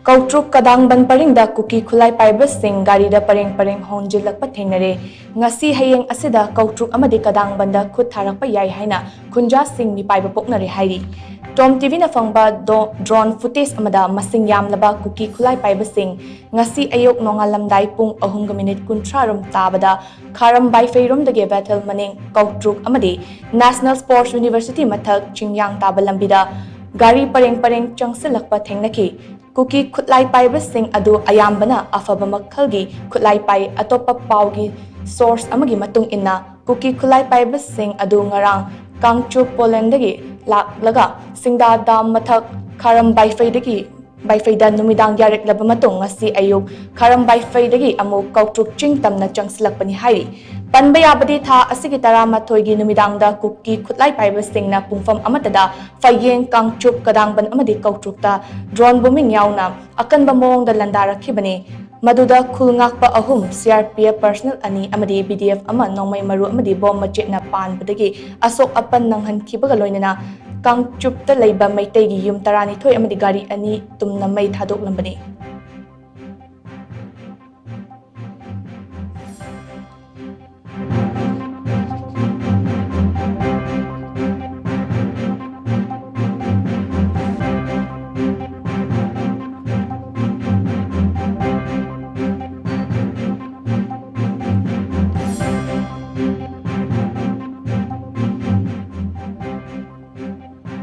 Koutruk Kadangband Parengda Kuki Khutlai Paiba Shing Gari Da Pareng Pareng Honjillakpa Thengnare ngasi HAYENG ASIDA Koutruk AMADI Kadangbanda KHUT THARAKPA yai HAINA KHUNJA Shing MEEPAINA POKNARE HAIRI TOMTV na fangba drone footage amada masing yamlaba Kuki Khutlai Paiba Shing ngasi ayok nongalamdai pung 3:30 tabada kharam bai feirom dage battle maning Koutruk amadi National Sports University mathak chingyang tabalambida Gari Pareng Pareng Honjillakpa Thengnaki Kuki Khutlai Paiba Shing adu ayambana afaba makhalgi Khutlai Pai atopa paugi source amagi matung inna Kuki Khutlai Paiba Shing adu ngarang Kangchu Polandagi laga singda dam mathak kharam baifeida numidang yarik laba matung ngasi ayuk kharam baifeidagi amu Koutruk ching tamna changsilakpani hairi panba yabadi tha asigi 12 gi numidangda Kuki Khutlai Paiba Shing na pungfam amatada Fayeng Koutruk Kadangband amadi Koutrukta drone bombing yauna akanba mawngda landarakhibani maduda khulngakpa ahum CRPF personnel ani amadi BDF ama nongmai maru amadi bom machina panbadagi asok apan nanghankibaga loinana Kangchupta leiba maitegi yum 12 amadi gari ani tumna mai thadok lambani